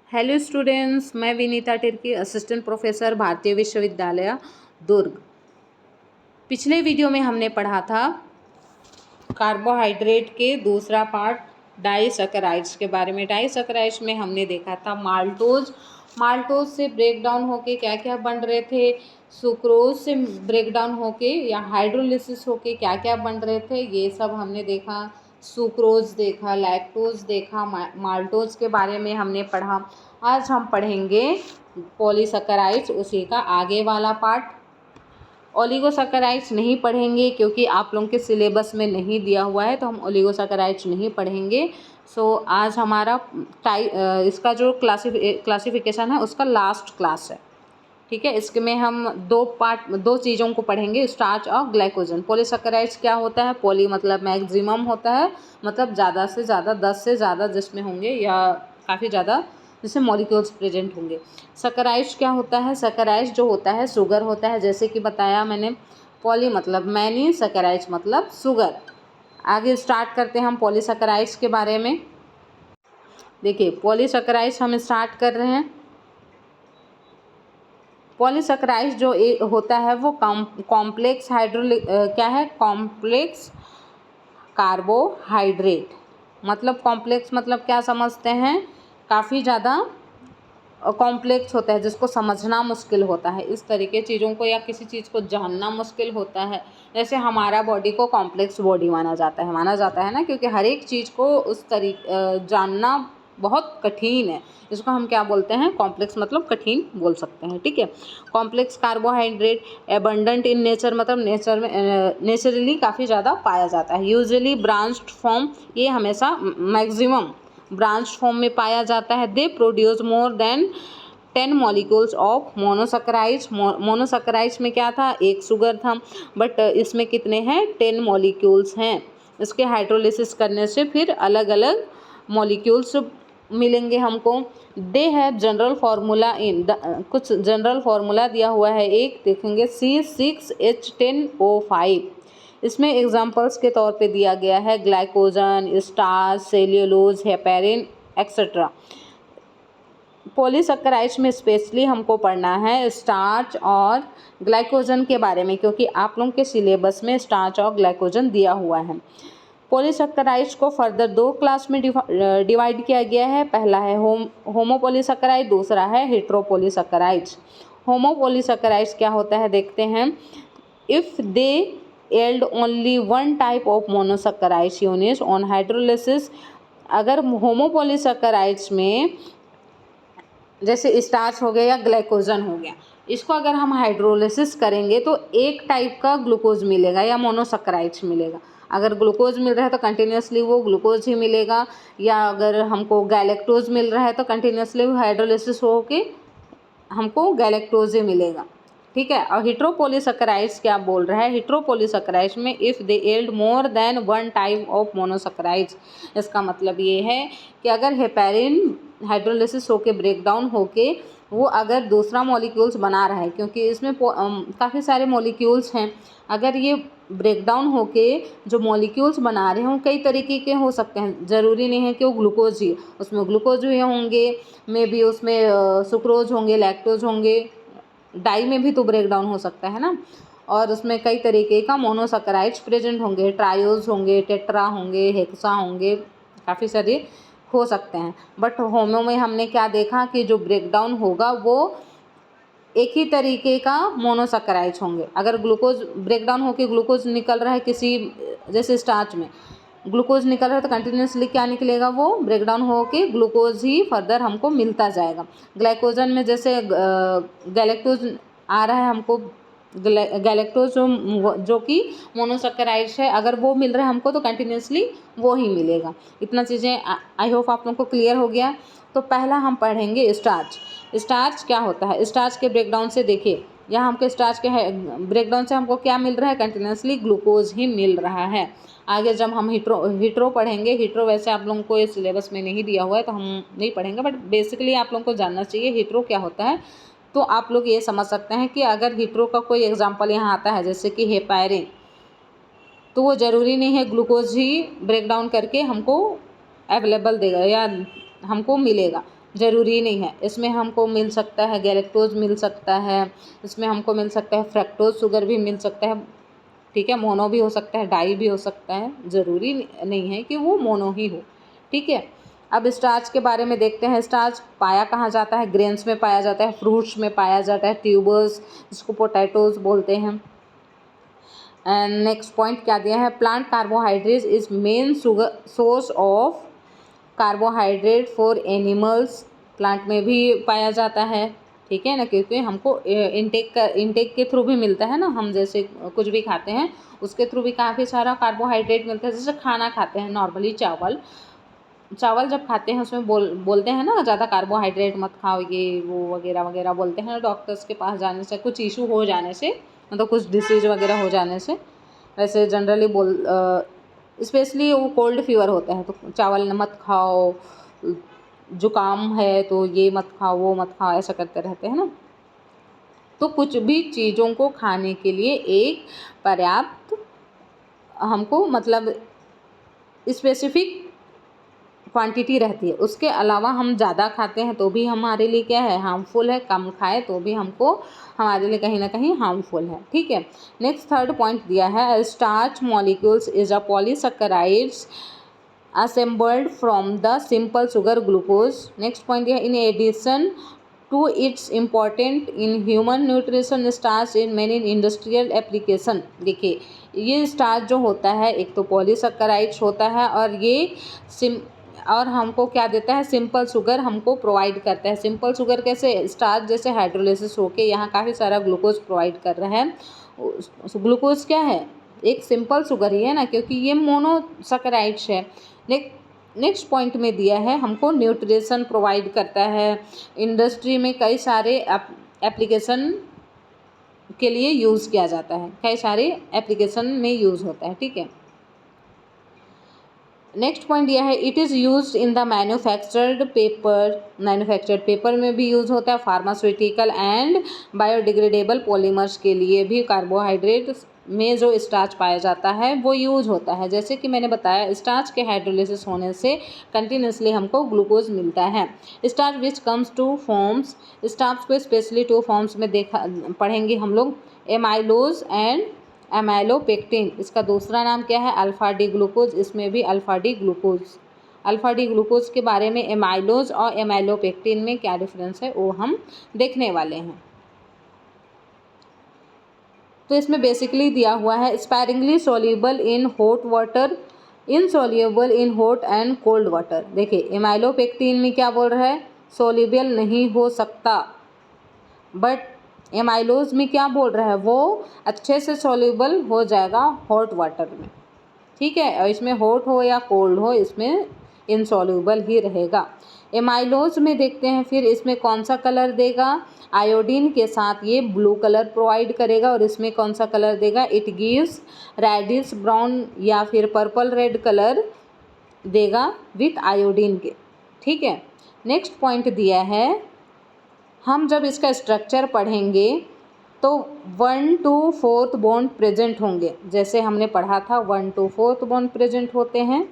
Hello students, मैं Vinita Tirkey, assistant professor, भारतीय विश्वविद्यालय दुर्ग। पिछले वीडियो में हमने पढ़ा था कार्बोहाइड्रेट के दूसरा पार्ट डाइसैकेराइड्स के बारे में। डाइसैकेराइड्स में हमने देखा था माल्टोज से ब्रेक डाउन होके क्या क्या बन रहे थे, सुक्रोज से ब्रेक डाउन होके या हाइड्रोलिसिस होके क्या क्या बन रहे थे, ये सब हमने देखा। सुक्रोज देखा, लैक्टोज देखा, माल्टोज के बारे में हमने पढ़ा। आज हम पढ़ेंगे पॉलीसैकेराइड्स, उसी का आगे वाला पार्ट। ओलिगोसैकेराइड्स नहीं पढ़ेंगे क्योंकि आप लोगों के सिलेबस में नहीं दिया हुआ है, तो हम ओलिगोसैकेराइड्स नहीं पढ़ेंगे। आज हमारा इसका जो क्लासिफिकेशन है उसका लास्ट क्लास है, ठीक है। इसके में हम दो चीज़ों को पढ़ेंगे, स्टार्च और ग्लाइकोजन। पॉलीसैकेराइड्स क्या होता है? पॉली मतलब मैक्सिमम होता है, मतलब ज़्यादा से ज़्यादा 10 से ज़्यादा जिसमें होंगे या काफ़ी ज़्यादा जिसमें मॉलिक्यूल्स प्रेजेंट होंगे। सैकेराइड्स क्या होता है? सैकेराइड्स जो होता है शुगर होता है, जैसे कि बताया मैंने। पॉली मतलब मैनी, सैकेराइड्स मतलब शुगर। आगे स्टार्ट करते हैं हम पॉलीसैकेराइड्स के बारे में। देखिए, पॉलीसैकेराइड्स हम स्टार्ट कर रहे हैं। पॉलीसैकेराइड्स जो होता है वो कॉम्प्लेक्स क्या है? Complex carbohydrate. मतलब कॉम्प्लेक्स मतलब क्या समझते हैं? काफ़ी ज़्यादा कॉम्प्लेक्स होता है, जिसको समझना मुश्किल होता है। इस तरीके चीज़ों को या किसी चीज़ को जानना मुश्किल होता है। जैसे हमारा बॉडी को कॉम्प्लेक्स बॉडी माना जाता है ना, क्योंकि हर एक चीज़ को उस जानना बहुत कठिन है। इसको हम क्या बोलते हैं? कॉम्प्लेक्स मतलब कठिन बोल सकते हैं, ठीक है। Complex carbohydrate abundant in nature, मतलब नेचर में नेचुरली काफ़ी ज़्यादा पाया जाता है। यूजुअली ब्रांच्ड फॉर्म, ये हमेशा मैक्सिमम ब्रांच फॉर्म में पाया जाता है। They produce more than 10 molecules of monosaccharides. Monosaccharides में क्या था? एक शुगर था, बट इसमें कितने हैं? 10 मॉलिक्यूल्स हैं। इसके हाइड्रोलिसिस करने से फिर अलग अलग मॉलिक्यूल्स मिलेंगे हमको। दे है जनरल फार्मूला कुछ जनरल फार्मूला दिया हुआ है, एक देखेंगे C6H10O5। इसमें एग्जाम्पल्स के तौर पे दिया गया है glycogen, starch, cellulose, heparin etcetera. Polysaccharides में स्पेशली हमको पढ़ना है स्टार्च और ग्लाइकोजन के बारे में, क्योंकि आप लोगों के सिलेबस में स्टार्च और ग्लाइकोजन दिया हुआ है। पॉलीसैकेराइड्स को फर्दर दो क्लास में डिवाइड किया गया है। पहला है होमोपॉलीसैकेराइड, दूसरा है हेटेरोपॉलीसैकेराइड्स। होमोपॉलीसैकेराइड्स क्या होता है देखते हैं। If they yield only one type of monosaccharides units on hydrolysis, अगर होमोपॉलीसैकेराइड्स में जैसे स्टार्च हो गया या ग्लाइकोजन हो गया, इसको अगर हम हाइड्रोलिसिस करेंगे तो एक टाइप का ग्लूकोज मिलेगा या मोनोसैकेराइड्स मिलेगा। अगर ग्लूकोज मिल रहा है तो कंटिन्यूसली वो ग्लूकोज ही मिलेगा, या अगर हमको गैलेक्टोज मिल रहा है तो कंटिन्यूसली हाइड्रोलिसिस हो के हमको गैलेक्टोज ही मिलेगा, ठीक है। और हेटेरोपॉलीसैकेराइड्स क्या बोल रहा है? हेटेरोपॉलीसैकेराइड्स में if they yield more than one type of monosaccharides, इसका मतलब ये है कि अगर हेपेरिन हाइड्रोलिसिस होके ब्रेक डाउन होके वो अगर दूसरा मॉलिक्यूल्स बना रहा है, क्योंकि इसमें काफ़ी सारे मॉलिक्यूल्स हैं, अगर ये ब्रेक डाउन होके जो मॉलिक्यूल्स बना रहे हों कई तरीके के हो सकते हैं, ज़रूरी नहीं है कि वो ग्लूकोज ही, उसमें ग्लूकोज भी होंगे, मे बी उसमें सुक्रोज होंगे, लैक्टोज होंगे, डाई में भी तो ब्रेक डाउन हो सकता है ना। और उसमें कई तरीके का मोनोसैकेराइड्स प्रेजेंट होंगे, ट्रायोज होंगे, टेट्रा होंगे, हेक्सा होंगे, काफ़ी सारे हो सकते हैं। बट होमो में हमने क्या देखा कि जो ब्रेक डाउन होगा वो एक ही तरीके का मोनोसैकेराइड्स होंगे। अगर ग्लूकोज ब्रेक डाउन होकर ग्लूकोज निकल रहा है किसी, जैसे स्टार्च में ग्लूकोज निकल रहा है तो कंटिन्यूसली क्या निकलेगा? वो ब्रेक डाउन होके ग्लूकोज ही फर्दर हमको मिलता जाएगा। ग्लाइकोजन में जैसे गैलेक्टोज आ रहा है हमको, गैलेक्टोज जो कि मोनोसैकेराइड्स है, अगर वो मिल रहा है हमको तो कंटिन्यूसली वो ही मिलेगा। इतना चीज़ें आई होप आप लोगों को क्लियर हो गया। तो पहला हम पढ़ेंगे स्टार्च। स्टार्च क्या होता है? स्टार्च के ब्रेकडाउन से देखिए, यहाँ हमको स्टार्च के ब्रेकडाउन से हमको क्या मिल रहा है? कंटिन्यूसली ग्लूकोज ही मिल रहा है। आगे जब हम हिट्रो पढ़ेंगे, हिट्रो वैसे आप लोगों को इस सिलेबस में नहीं दिया हुआ है तो हम नहीं पढ़ेंगे, बट बेसिकली आप लोगों को जानना चाहिए हिट्रो क्या होता है। तो आप लोग ये समझ सकते हैं कि अगर हिट्रो का कोई एग्जांपल यहाँ आता है जैसे कि हेपारिन, तो वो ज़रूरी नहीं है ग्लूकोज ही ब्रेक डाउन करके हमको अवेलेबल देगा या हमको मिलेगा। ज़रूरी नहीं है। इसमें हमको मिल सकता है गैलेक्टोज मिल सकता है, इसमें हमको मिल सकता है फ्रक्टोज शुगर भी मिल सकता है, ठीक है। मोनो भी हो सकता है, डाई भी हो सकता है, ज़रूरी नहीं है कि वो मोनो ही हो, ठीक है। अब स्टार्च के बारे में देखते हैं। स्टार्च पाया कहाँ जाता है? ग्रेन्स में पाया जाता है, फ्रूट्स में पाया जाता है, ट्यूबर्स जिसको पोटैटोज बोलते हैं। एंड नेक्स्ट पॉइंट क्या दिया है? Plant carbohydrate is main sugar source of carbohydrate for animals. Plant में भी पाया जाता है, ठीक है ना, क्योंकि हमको इंटेक के थ्रू भी मिलता है ना। हम जैसे कुछ भी खाते हैं उसके थ्रू भी काफ़ी सारा कार्बोहाइड्रेट मिलता है। जैसे खाना खाते हैं नॉर्मली, चावल जब खाते हैं उसमें बोलते हैं ना ज़्यादा कार्बोहाइड्रेट मत खाओ, ये वो वगैरह वगैरह बोलते हैं डॉक्टर्स के पास जाने से, कुछ इशू हो जाने से, मतलब कुछ डिसीज वगैरह हो जाने से। वैसे जनरली स्पेशली वो कोल्ड फीवर होता है तो चावल मत खाओ, जुकाम है तो ये मत खाओ वो मत खाओ, ऐसा करते रहते हैं ना। तो कुछ भी चीज़ों को खाने के लिए एक पर्याप्त हमको मतलब स्पेसिफिक क्वांटिटी रहती है। उसके अलावा हम ज़्यादा खाते हैं तो भी हमारे लिए क्या है? हार्मफुल है। कम खाए तो भी हमको हमारे लिए कहीं ना कहीं हार्मफुल है, ठीक है। नेक्स्ट थर्ड पॉइंट दिया है, starch molecules is a polysaccharides assembled from the simple sugar glucose. Next point है, in addition to its important in human nutrition, starch in many industrial application। देखिए ये स्टार्च जो होता है एक तो पॉलीसैकेराइड्स होता है और हमको क्या देता है? सिंपल शुगर हमको प्रोवाइड करता है। सिंपल शुगर कैसे? स्टार्च जैसे हाइड्रोलिसिस होके यहाँ काफ़ी सारा ग्लूकोज प्रोवाइड कर रहा है। ग्लूकोज क्या है? एक सिंपल शुगर ही है ना, क्योंकि ये मोनोसैकेराइड्स है। नेक्स्ट पॉइंट में दिया है हमको न्यूट्रिशन प्रोवाइड करता है। इंडस्ट्री में कई सारे एप्लीकेशन के लिए यूज़ किया जाता है, कई सारे एप्लीकेशन में यूज़ होता है, ठीक है। नेक्स्ट पॉइंट यह है, it is used in the manufactured paper में भी यूज़ होता है। फार्मास्यूटिकल एंड बायोडिग्रेडेबल पॉलीमर्स के लिए भी कार्बोहाइड्रेट में जो स्टार्च पाया जाता है वो यूज होता है। जैसे कि मैंने बताया स्टार्च के हाइड्रोलिसिस होने से कंटिन्यूसली हमको ग्लूकोज मिलता है। Starch which comes two forms, starch को स्पेशली टू फॉर्म्स में पढ़ेंगे हम लोग, एमाइलोज एंड एमाइलोपेक्टिन। इसका दूसरा नाम क्या है? Alpha D glucose. इसमें भी अल्फा डी ग्लूकोज के बारे में एमाइलोज और एमाइलोपेक्टिन में क्या डिफरेंस है वो हम देखने वाले हैं। तो इसमें बेसिकली दिया हुआ है, sparingly soluble in hot water, insoluble in hot and cold water. देखिए एमाइलोपेक्टिन में क्या बोल रहा है? सोल्यूबल नहीं हो सकता, बट एमाइलोज में क्या बोल रहा है? वो अच्छे से सोल्यूबल हो जाएगा हॉट वाटर में, ठीक है। और इसमें हॉट हो या कोल्ड हो, इसमें इनसोल्यूबल ही रहेगा। एमाइलोज में देखते हैं फिर इसमें कौन सा कलर देगा? आयोडीन के साथ ये ब्लू कलर प्रोवाइड करेगा। और इसमें कौन सा कलर देगा? इट गिव्स रेडिश ब्राउन या फिर पर्पल रेड कलर देगा विथ आयोडीन के, ठीक है। नेक्स्ट पॉइंट दिया है, हम जब इसका स्ट्रक्चर पढ़ेंगे तो 1 to 4th बॉन्ड प्रेजेंट होंगे। जैसे हमने पढ़ा था 1 to 4th बॉन्ड प्रेजेंट होते हैं,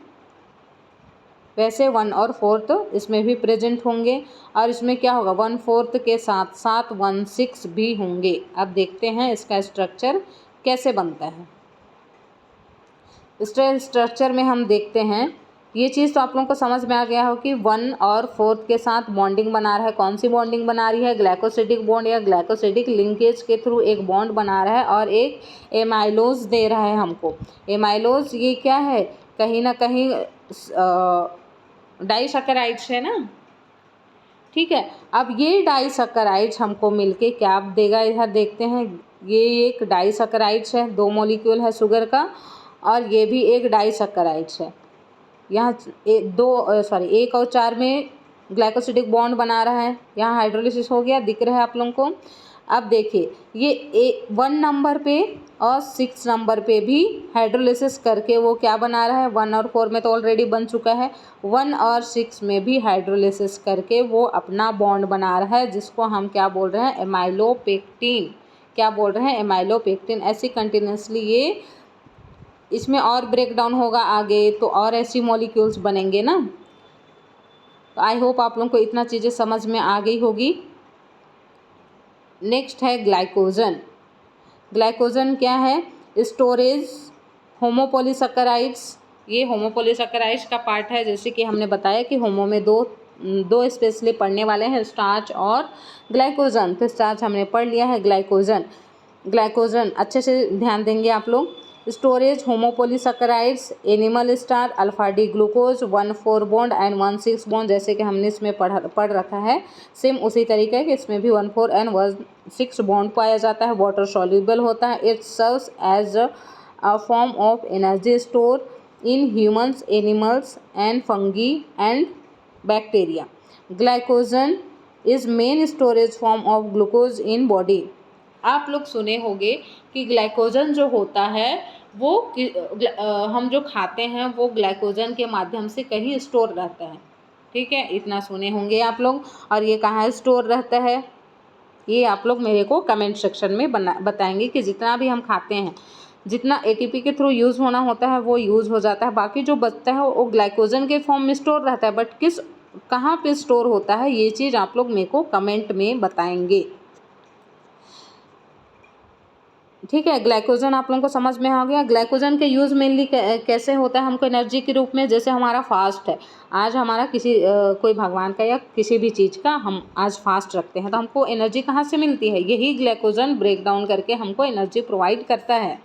वैसे 1 और 4th इसमें भी प्रेजेंट होंगे। और इसमें क्या होगा? 1/4 के साथ साथ 1/6 भी होंगे। अब देखते हैं इसका स्ट्रक्चर कैसे बनता है। इस स्ट्रक्चर में हम देखते हैं, ये चीज़ तो आप लोगों को समझ में आ गया हो कि 1 और 4th के साथ बॉन्डिंग बना रहा है। कौन सी बॉन्डिंग बना रही है? ग्लाइकोसिडिक बॉन्ड या ग्लाइकोसिडिक लिंकेज के थ्रू एक बॉन्ड बना रहा है और एक एमाइलोज दे रहा है हमको। एमाइलोज ये क्या है? कहीं ना कहीं डाइसैकेराइड्स है ना, ठीक है। अब ये डाइसैकेराइड्स हमको मिलके क्या देगा? इधर देखते हैं, ये एक डाइसैकेराइड्स है, 2 मॉलिक्यूल है शुगर का, और ये भी एक डाइसैकेराइड्स है। यहाँ 1 और 4 में ग्लाइकोसिडिक बॉन्ड बना रहा है, यहाँ हाइड्रोलिसिस हो गया, दिख रहा है आप लोगों को। अब देखिए ये 1 नंबर पे और 6 नंबर पे भी हाइड्रोलिसिस करके वो क्या बना रहा है? 1 और 4 में तो ऑलरेडी बन चुका है, 1 और 6 में भी हाइड्रोलिसिस करके वो अपना बॉन्ड बना रहा है, जिसको हम क्या बोल रहे हैं? एमाइलोपेक्टिन। क्या बोल रहे हैं? एमाइलोपेक्टिन। ऐसी कंटिन्यूसली ये इसमें और ब्रेक डाउन होगा आगे तो और ऐसी मॉलिक्यूल्स बनेंगे ना। तो आई होप आप लोगों को इतना चीज़ें समझ में आ गई होगी। नेक्स्ट है ग्लाइकोजन। ग्लाइकोजन क्या है? स्टोरेज होमोपोलीसैकेराइड्स, ये होमोपोलीसैकेराइड्स का पार्ट है। जैसे कि हमने बताया कि होमो में दो स्पेशली पढ़ने वाले हैं, स्टार्च और ग्लाइकोजन। तो स्टार्च हमने पढ़ लिया है, ग्लाइकोजन अच्छे से ध्यान देंगे आप लोग। Storage homopolysaccharides, animal starch, alpha D glucose, 1,4 bond and 1,6 bond, जैसे कि हमने इसमें पढ़ रखा है। सेम उसी तरीके के इसमें भी 1,4 एंड 1,6 बॉन्ड पाया जाता है। वाटर सॉल्युबल होता है। It serves as a form of energy store in humans, animals and fungi and bacteria. Glycogen is main storage form of glucose in body. आप लोग सुने होंगे कि ग्लाइकोजन जो होता है वो हम जो खाते हैं वो ग्लाइकोजन के माध्यम से कहीं स्टोर रहता है। ठीक है, इतना सुने होंगे आप लोग। और ये कहाँ स्टोर रहता है, ये आप लोग मेरे को कमेंट सेक्शन में बताएंगे कि जितना भी हम खाते हैं, जितना एटीपी के थ्रू यूज़ होना होता है वो यूज़ हो जाता है, बाकी जो बचता है वो ग्लाइकोजन के फॉर्म में स्टोर रहता है। बट कहाँ पे स्टोर होता है ये चीज़ आप लोग मेरे को कमेंट में बताएंगे। ठीक है, ग्लाइकोजन आप लोगों को समझ में आ गया। ग्लाइकोजन के यूज़ मेनली कैसे होता है हमको एनर्जी के रूप में। जैसे हमारा फास्ट है, आज हमारा कोई भगवान का या किसी भी चीज़ का हम आज फास्ट रखते हैं, तो हमको एनर्जी कहाँ से मिलती है? यही ग्लाइकोजन ब्रेक डाउन करके हमको एनर्जी प्रोवाइड करता है।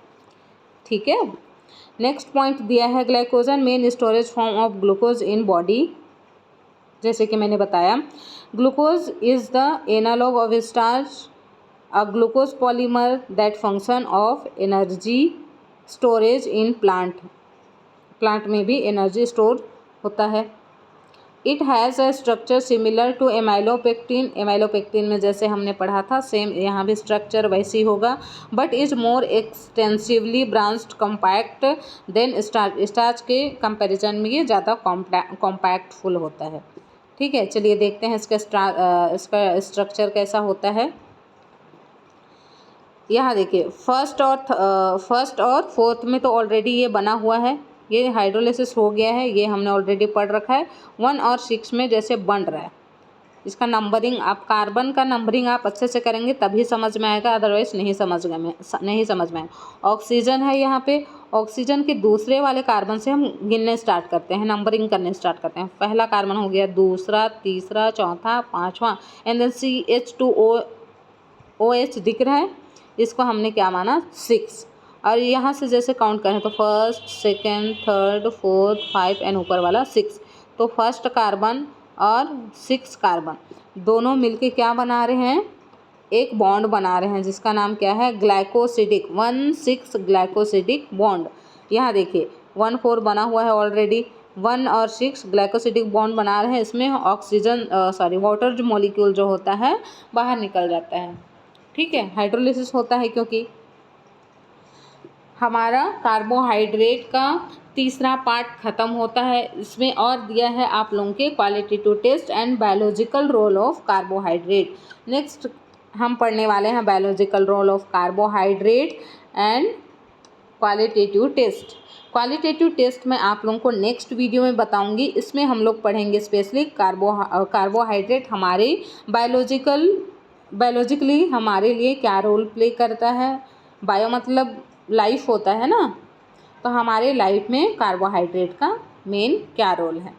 ठीक है, नेक्स्ट पॉइंट दिया है glycogen main storage form of glucose in body. जैसे कि मैंने बताया, glucose is the analogue of starch, a glucose polymer that function of energy storage in plant में भी एनर्जी स्टोर होता है। It has a structure similar to amylopectin में जैसे हमने पढ़ा था सेम यहाँ भी स्ट्रक्चर वैसी होगा, but is more extensively branched compact than starch के कंपैरिजन में ये ज़्यादा कॉम्पैक्टफुल होता है। ठीक है, चलिए देखते हैं इसका स्ट्रक्चर कैसा होता है। यहाँ देखिए, फर्स्ट और फोर्थ में तो ऑलरेडी ये बना हुआ है, ये हाइड्रोलिसिस हो गया है, ये हमने ऑलरेडी पढ़ रखा है। 1 और 6 में जैसे बन रहा है, इसका नंबरिंग आप कार्बन का नंबरिंग आप अच्छे से करेंगे तभी समझ में आएगा, अदरवाइज नहीं समझ में आएगा। ऑक्सीजन है यहाँ पे, ऑक्सीजन के दूसरे वाले कार्बन से हम गिनने स्टार्ट करते हैं, नंबरिंग करने स्टार्ट करते हैं। पहला कार्बन हो गया, दूसरा, तीसरा, चौथा, पाँचवा, एंड देन CH2OH दिख रहा है, इसको हमने क्या माना 6। और यहाँ से जैसे काउंट करें तो first, second, third, fourth, 5 and ऊपर वाला 6। तो फर्स्ट कार्बन और 6 कार्बन दोनों मिलके क्या बना रहे हैं? एक बॉन्ड बना रहे हैं जिसका नाम क्या है? Glycosidic 1,6 glycosidic bond. यहाँ देखिए 1,4 बना हुआ है ऑलरेडी, 1 और 6 ग्लाइकोसिडिक बॉन्ड बना रहे हैं। इसमें वाटर जो मॉलिक्यूल जो होता है बाहर निकल जाता है। ठीक है, हाइड्रोलिसिस होता है क्योंकि हमारा कार्बोहाइड्रेट का तीसरा पार्ट खत्म होता है। इसमें और दिया है आप लोगों के qualitative test and biological role of carbohydrate. Next हम पढ़ने वाले हैं biological role of carbohydrate and qualitative test. Qualitative test मैं आप लोगों को नेक्स्ट वीडियो में बताऊंगी। इसमें हम लोग पढ़ेंगे स्पेशली कार्बोहाइड्रेट हमारे बायोलॉजिकली हमारे लिए क्या रोल प्ले करता है। बायो मतलब लाइफ होता है ना, तो हमारे लाइफ में कार्बोहाइड्रेट का मेन क्या रोल है,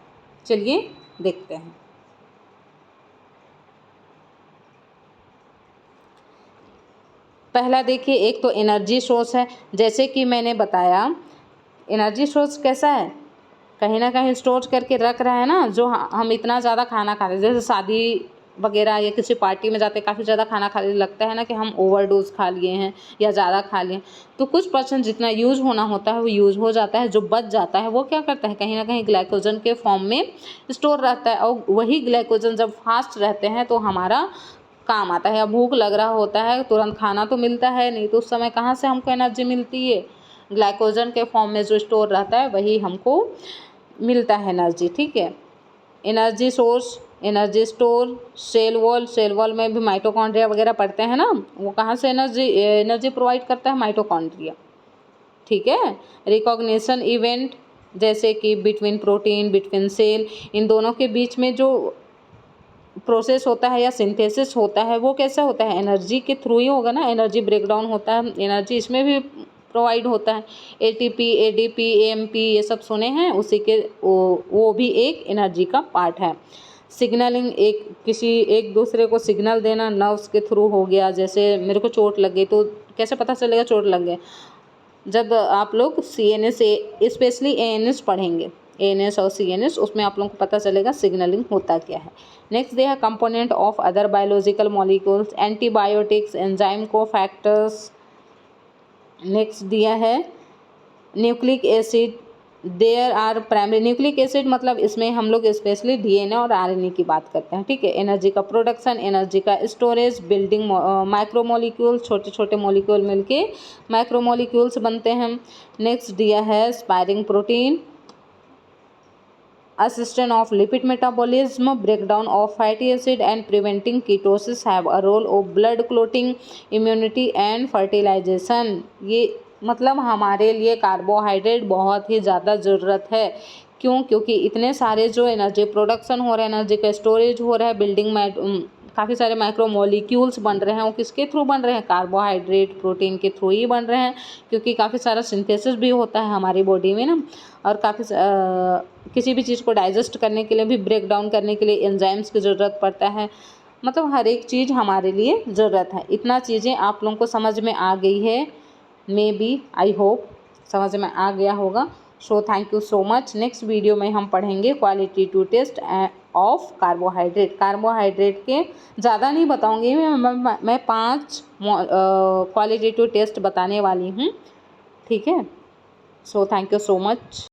चलिए देखते हैं। पहला देखिए, एक तो एनर्जी सोर्स है। जैसे कि मैंने बताया एनर्जी सोर्स कैसा है, कहीं ना कहीं स्टोर करके रख रहा है ना। जो हम इतना ज़्यादा खाना खाते हैं, जैसे शादी वगैरह या किसी पार्टी में जाते काफ़ी ज़्यादा खाना खा लगता है ना कि हम ओवरडोज खा लिए हैं या ज़्यादा खा लिए, तो कुछ % जितना यूज़ होना होता है वो यूज़ हो जाता है। जो बच जाता है वो क्या करता है, कहीं ना कहीं ग्लाइकोजन के फॉर्म में स्टोर रहता है। और वही ग्लाइकोजन जब फास्ट रहते हैं तो हमारा काम आता है। या भूख लग रहा होता है, तुरंत खाना तो मिलता है नहीं, तो उस समय कहाँ से हमको एनर्जी मिलती है? ग्लाइकोजन के फॉर्म में जो स्टोर रहता है वही हमको मिलता है एनर्जी। ठीक है, energy source, energy store, cell wall में भी माइटोकॉन्ड्रिया वगैरह पढ़ते हैं ना, वो कहाँ से एनर्जी प्रोवाइड करता है? माइटोकॉन्ड्रिया। ठीक है, रिकॉग्निशन इवेंट, जैसे कि बिटवीन प्रोटीन, बिटवीन सेल, इन दोनों के बीच में जो प्रोसेस होता है या सिंथेसिस होता है वो कैसा होता है, एनर्जी के थ्रू ही होगा ना। एनर्जी ब्रेकडाउन होता है, एनर्जी इसमें भी प्रोवाइड होता है। एटीपी, एडीपी, एएमपी ये सब सुने हैं, उसी के वो भी एक एनर्जी का पार्ट है। सिग्नलिंग, एक दूसरे को सिग्नल देना नर्व्स के थ्रू हो गया। जैसे मेरे को चोट लग गई तो कैसे पता चलेगा चोट लग गई, जब आप लोग CNS स्पेशली ANS पढ़ेंगे, ANS और CNS, उसमें आप लोगों को पता चलेगा सिग्नलिंग होता क्या है। नेक्स्ट दिया है component of other biological molecules, antibiotics, enzyme cofactors. Next दिया है nucleic acid, there are primary. Nucleic acid मतलब इसमें हम लोग स्पेशली DNA और RNA की बात करते हैं, ठीक है। एनर्जी का प्रोडक्शन, एनर्जी का स्टोरेज, बिल्डिंग माइक्रोमोलिक्यूल, छोटे छोटे मॉलिक्यूल मिलके माइक्रोमोलिक्यूल्स बनते हैं। नेक्स्ट दिया है स्पायरिंग protein, assistant of lipid metabolism, breakdown of fatty acid and preventing ketosis, have a role of blood clotting, immunity and fertilization। ये मतलब हमारे लिए कार्बोहाइड्रेट बहुत ही ज़्यादा ज़रूरत है। क्यों? क्योंकि इतने सारे जो एनर्जी प्रोडक्शन हो रहा है, एनर्जी का स्टोरेज हो रहा है, बिल्डिंग काफ़ी सारे माइक्रो मॉलिक्यूल्स बन रहे हैं, वो किसके थ्रू बन रहे हैं, कार्बोहाइड्रेट प्रोटीन के थ्रू ही बन रहे हैं। क्योंकि काफ़ी सारा सिंथेसिस भी होता है हमारी बॉडी में ना, और काफ़ी किसी भी चीज़ को डाइजेस्ट करने के लिए भी, ब्रेक डाउन करने के लिए एंजाइम्स की ज़रूरत पड़ता है। मतलब हर एक चीज़ हमारे लिए ज़रूरत है। इतना चीज़ें आप लोगों को समझ में आ गई है, मे बी, आई होप समझ में आ गया होगा। So thank you so much. Next video में हम पढ़ेंगे qualitative test of carbohydrate. Carbohydrate के ज़्यादा नहीं बताऊंगी मैं 5 क्वालिटेटिव टेस्ट बताने वाली हूँ, ठीक है। सो थैंक यू सो मच।